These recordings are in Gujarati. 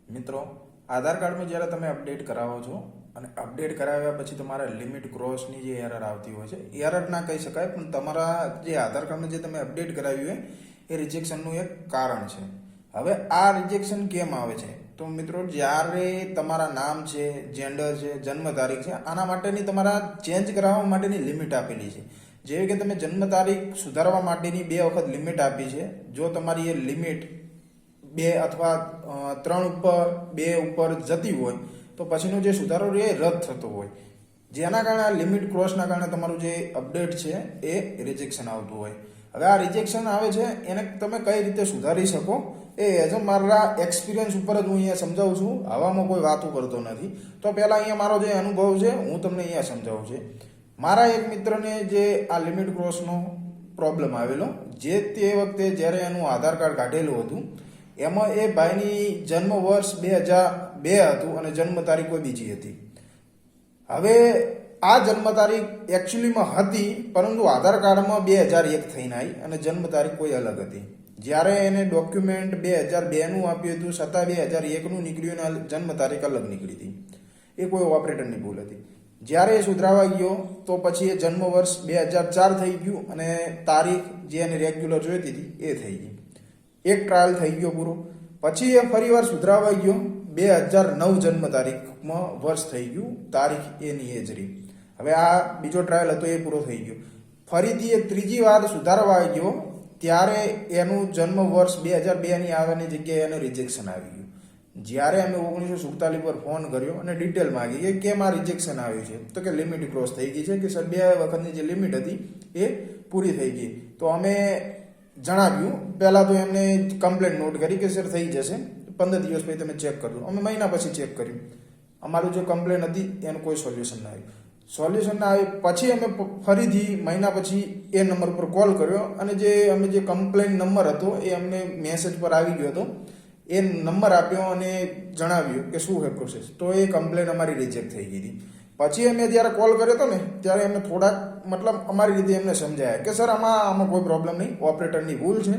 મિત્રો, આધાર કાર્ડમાં જ્યારે તમે અપડેટ કરાવો છો અને અપડેટ કરાવ્યા પછી તમારા લિમિટ ક્રોસની જે એરર આવતી હોય છે, એરર ના કહી શકાય, પણ તમારા જે આધાર કાર્ડમાં જે તમે અપડેટ કરાવ્યું હોય એ રિજેક્શનનું એક કારણ છે. હવે આ રિજેક્શન કેમ આવે છે? તો મિત્રો, જ્યારે તમારા નામ છે, જેન્ડર છે, જન્મ તારીખ છે, આના માટેની તમારા ચેન્જ કરાવવા માટેની લિમિટ આપેલી છે. જેવી કે તમે જન્મ તારીખ સુધારવા માટેની 2 વખત લિમિટ આપી છે. જો તમારી એ લિમિટ 2 અથવા 3 ઉપર 2 ઉપર જતી હોય તો પછીનો જે સુધારો એ રદ થતો હોય, જેના કારણે આ લિમિટ ક્રોસના કારણે તમારું જે અપડેટ છે એ રિજેક્શન આવતું હોય. હવે આ રિજેક્શન આવે છે એને તમે કઈ રીતે સુધારી શકો એ એઝ અ મારા એક્સપિરિયન્સ ઉપર જ હું અહીંયા સમજાવું છું. આવામાં કોઈ વાતો કરતો નથી. તો પહેલાં અહીંયા મારો જે અનુભવ છે હું તમને અહીંયા સમજાવું છું. મારા એક મિત્રને જે આ લિમિટ ક્રોસનો પ્રોબ્લેમ આવેલો, જે તે વખતે જ્યારે એનું આધાર કાર્ડ કાઢેલું હતું એમાં એ ભાઈની જન્મ વર્ષ 2002 હતું અને જન્મ તારીખ કોઈ બીજી હતી. હવે આ જન્મ તારીખ એકચ્યુઅલીમાં હતી, પરંતુ આધાર કાર્ડમાં 2001 થઈને આવી અને જન્મ તારીખ કોઈ અલગ હતી. જ્યારે એને ડોક્યુમેન્ટ 2002નું આપ્યું હતું, છતાં 2001નું નીકળ્યું અને જન્મ તારીખ અલગ નીકળી હતી. એ કોઈ ઓપરેટરની ભૂલ હતી. જ્યારે એ સુધરાવા ગયો તો પછી એ જન્મ વર્ષ 2004 થઈ ગયું અને તારીખ જે એને રેગ્યુલર જોઈતી હતી એ થઈ ગઈ. એક ટ્રાયલ થઈ ગયો પૂરો. પછી એ ફરીવાર સુધરાવા ગયો, 2009 જન્મ તારીખમાં વર્ષ થઈ ગયું, તારીખ એની એ જ રહી. હવે આ બીજો ટ્રાયલ હતો એ પૂરો થઈ ગયો. ફરીથી એ ત્રીજી વાર સુધારવા ગયો ત્યારે એનું જન્મ વર્ષ 2002ની આવવાની જગ્યાએ એને રિજેક્શન આવી ગયું. જ્યારે અમે 1947 પર ફોન કર્યો અને ડિટેલ માગી કે કેમ આ રિજેક્શન આવ્યું છે, તો કે લિમિટ ક્રોસ થઈ ગઈ છે, કે સર 2 વખતની જે લિમિટ હતી એ પૂરી થઈ ગઈ. તો અમે જણાવ્યું, પહેલાં તો એમને કમ્પ્લેન નોટ કરી કે સર થઈ જશે, 15 દિવસ પછી તમે ચેક કરજો. અમે મહિના પછી ચેક કર્યું, અમારું જે કમ્પ્લેન હતી એનું કોઈ સોલ્યુશન ના આવ્યું. સોલ્યુશન ના આવ્યું પછી અમે ફરીથી મહિના પછી એ નંબર પર કોલ કર્યો અને અમે જે કમ્પ્લેન નંબર હતો એ અમને મેસેજ પર આવી ગયો હતો. એ નંબર આપ્યો અને જણાવ્યું કે શું છે પ્રોસેસ. તો એ કમ્પ્લેન અમારી રિજેક્ટ થઈ ગઈ હતી. પછી અમે જ્યારે કોલ કર્યો હતો ને ત્યારે એમને થોડાક અમારી રીતે એમને સમજાયા કે સર આમાં કોઈ પ્રોબ્લેમ નહીં, ઓપરેટરની ભૂલ છે.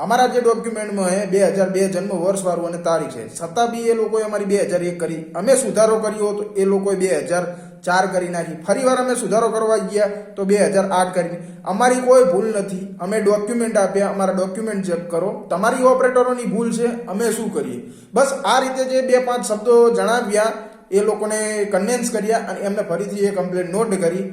અમારા જે ડોક્યુમેન્ટમાં હે 2002 જન્મ વર્ષવાળું અને તારીખ છે, છતાં બી એ લોકોએ અમારી 2001 કરી. અમે સુધારો કર્યો તો એ લોકોએ 2004 કરી નાખી. ફરી વાર અમે સુધારો કરવા ગયા તો 2008 કરી. અમારી કોઈ ભૂલ નથી. અમે ડોક્યુમેન્ટ આપ્યા, અમારા ડોક્યુમેન્ટ ચેક કરો. તમારી ઓપરેટરોની ભૂલ છે, અમે શું કરીએ? બસ આ રીતે જે 2-5 શબ્દો જણાવ્યા, એ લોકોને કન્વિન્સ કર્યા અને એમને ફરીથી એ કમ્પ્લેન નોટ કરી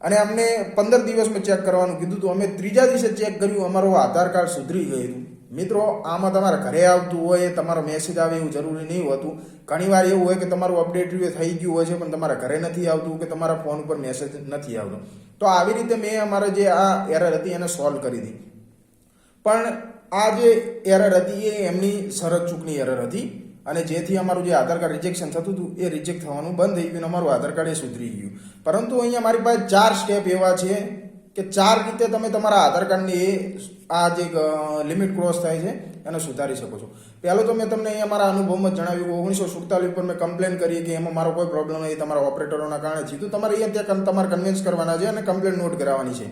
અને અમને 15 દિવસમાં ચેક કરવાનું કીધું હતું. અમે ત્રીજા દિવસે ચેક કર્યું, અમારો આધાર કાર્ડ સુધરી ગયું. મિત્રો, આમાં તમારા ઘરે આવતું હોય, તમારો મેસેજ આવે એવું જરૂરી નહીં હોતું. ઘણીવાર એવું હોય કે તમારું અપડેટ થઈ ગયું હોય છે પણ તમારા ઘરે નથી આવતું કે તમારા ફોન ઉપર મેસેજ નથી આવતો. તો આવી રીતે મેં અમારા જે આ એરર હતી એને સોલ્વ કરી હતી. પણ આ જે એરર હતી એ એમની શરત ચૂકની એરર હતી અને જેથી અમારું જે આધાર કાર્ડ રિજેક્શન થતું હતું એ રિજેક્ટ થવાનું બંધ થઈ ગયું અને અમારું આધાર કાર્ડ એ સુધરી ગયું. પરંતુ અહીંયા મારી પાસે 4 સ્ટેપ એવા છે કે 4 રીતે તમે તમારા આધાર કાર્ડની આ જે લિમિટ ક્રોસ થાય છે એને સુધારી શકો છો. પહેલું તો મેં તમને અહીંયા મારા અનુભવમાં જણાવ્યું કે 1947 પર મેં કમ્પ્લેન કરી કે એમાં મારો કોઈ પ્રોબ્લેમ નહીં, તમારા ઓપરેટરોના કારણે થયું. તમારે અહીંયા ત્યાં તમારે કન્વિન્સ કરવાના છે અને કમ્પ્લેન નોટ કરાવવાની છે.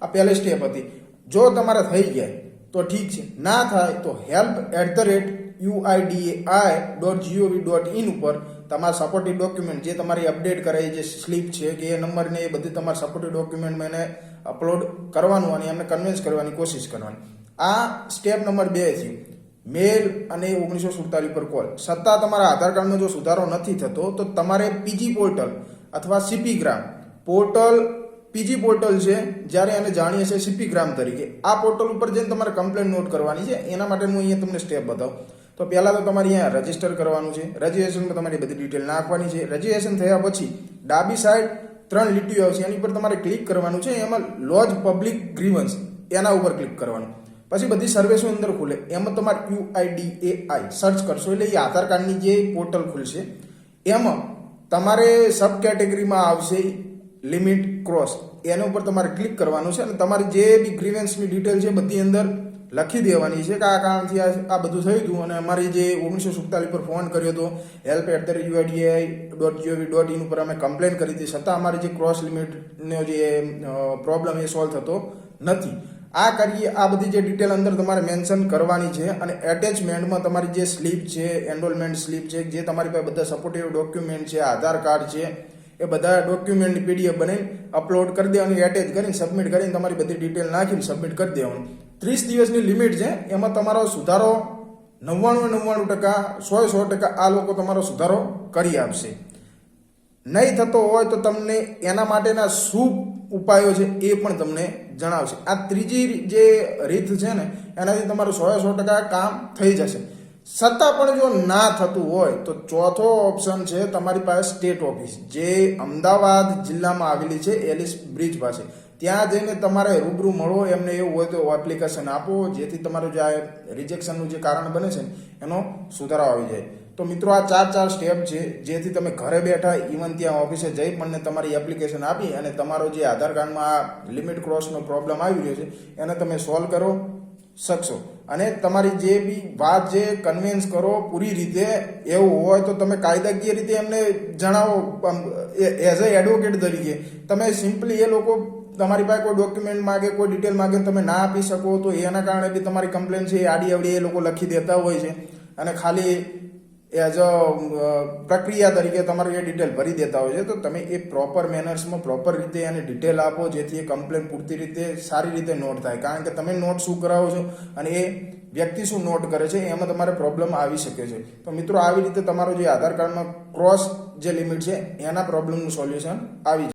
આ પહેલી સ્ટેપ હતી. જો તમારે થઈ જાય તો ઠીક છે, ના થાય તો help@uidi.gov.in ઉપર તમારા સપોર્ટિવ ડોક્યુમેન્ટ જે તમારી અપડેટ કરાઈ જે સ્લીપ છે કે એ નંબરને એ બધી તમારા સપોર્ટિવ ડોક્યુમેન્ટમાં એને અપલોડ કરવાનું અને એમને કન્વિન્સ કરવાની કોશિશ કરવાની. આ સ્ટેપ નંબર 2 છે. મેલ અને 1947 પર કોલ. છતાં તમારા આધાર કાર્ડમાં જો સુધારો નથી થતો તો તમારે પીજી પોર્ટલ અથવા સીપી ગ્રામ પોર્ટલ, પીજી પોર્ટલ છે, જ્યારે એને જાણીએ છીએ સીપી ગ્રામ તરીકે, આ પોર્ટલ ઉપર જઈને તમારે કમ્પ્લેન નોટ કરવાની છે. એના માટે હું અહીંયા તમને સ્ટેપ બતાવું. તો પહેલાં તો તમારે અહીંયા રજીસ્ટર કરવાનું છે. રજીસ્ટ્રેશનમાં તમારી બધી ડિટેલ નાખવાની છે. રજીસ્ટ્રેશન થયા પછી ડાબી સાઈડ 3 લીટીઓ આવશે, એની ઉપર તમારે ક્લિક કરવાનું છે. એમાં લોજ પબ્લિક ગ્રીવન્સ એના ઉપર ક્લિક કરવાનું. પછી બધી સર્વિસો અંદર ખુલે. એમાં તમારે UIDAI સર્ચ કરશો એટલે એ આધાર કાર્ડની જે પોર્ટલ ખુલશે. એમાં તમારે સબ કેટેગરીમાં આવશે લિમિટ ક્રોસ, એના ઉપર તમારે ક્લિક કરવાનું છે અને તમારી જે બી ગ્રીવન્સની ડિટેલ છે બધી અંદર લખી દેવાની છે કે આ કારણથી આ બધું થયું હતું અને અમારી જે 1947 પર ફોન કર્યો હતો help@uidi.gov.in ઉપર અમે કમ્પ્લેન કરી હતી, છતાં અમારી જે ક્રોસ લિમિટનો જે પ્રોબ્લેમ એ સોલ્વ થતો નથી. આ કરીએ, આ બધી જે ડિટેલ અંદર તમારે મેન્શન કરવાની છે. અને એટેચમેન્ટમાં તમારી જે સ્લીપ છે, એનરોલમેન્ટ સ્લીપ છે, જે તમારી પાસે બધા સપોર્ટિવ ડોક્યુમેન્ટ છે, આધાર કાર્ડ છે, એ બધા ડોક્યુમેન્ટની પીડીએફ બનાવીને અપલોડ કરી દેવાની, એટેચ કરીને સબમિટ કરીને તમારી બધી ડિટેલ નાખીને સબમિટ કરી દેવાનું. 30 દિવસની લિમિટ છે. એમાં તમારો સુધારો 99% 100% આ લોકો તમારો સુધારો કરી આપશે. નહીં થતો હોય તો તમને એના માટેના શું ઉપાયો છે એ પણ તમને જણાવશે. આ ત્રીજી જે રીત છે ને, એનાથી તમારું 100% કામ થઈ જશે. છતાં પણ જો ના થતું હોય તો ચોથો ઓપ્શન છે તમારી પાસે સ્ટેટ ઓફિસ, જે અમદાવાદ જિલ્લામાં આવેલી છે, એલિસ બ્રિજ પાસે. ત્યાં જઈને તમારે રૂબરૂ મળો, એમને એવું હોય તો એપ્લિકેશન આપો, જેથી તમારું જે આ રિજેક્શનનું જે કારણ બને છે એનો સુધારો આવી જાય. તો મિત્રો આ 4 સ્ટેપ છે, જેથી તમે ઘરે બેઠા ઇવન ત્યાં ઓફિસે જઈ પણ તમારી એપ્લિકેશન આપી અને તમારો જે આધાર કાર્ડમાં આ લિમિટ ક્રોસનો પ્રોબ્લેમ આવી રહ્યો છે એને તમે સોલ્વ કરો શકશો. અને તમારી જે બી વાત છે કન્વિન્સ કરો પૂરી રીતે. એવું હોય તો તમે કાયદાકીય રીતે એમને જણાવો, એઝ અ એડવોકેટ તરીકે તમે સિમ્પલી એ લોકો તમારી પાસે કોઈ ડોક્યુમેન્ટ માગે, કોઈ ડિટેલ માગે, તમે ના આપી શકો તો એના કારણે બી તમારી કમ્પ્લેન છે એ આડી અવડી એ લોકો લખી દેતા હોય છે અને ખાલી એઝ અ પ્રક્રિયા તરીકે તમારી એ ડિટેલ ભરી દેતા હોય છે. તો તમે એ પ્રોપર મેનર્સમાં પ્રોપર રીતે એને ડિટેલ આપો, જેથી એ કમ્પ્લેન પૂરતી રીતે સારી રીતે નોટ થાય. કારણ કે તમે નોટ શું કરાવો છો અને એ વ્યક્તિ શું નોટ કરે છે એમાં તમારે પ્રોબ્લેમ આવી શકે છે. તો મિત્રો આવી રીતે તમારો જે આધાર કાર્ડમાં ક્રોસ જે લિમિટ છે એના પ્રોબ્લેમનું સોલ્યુશન આવી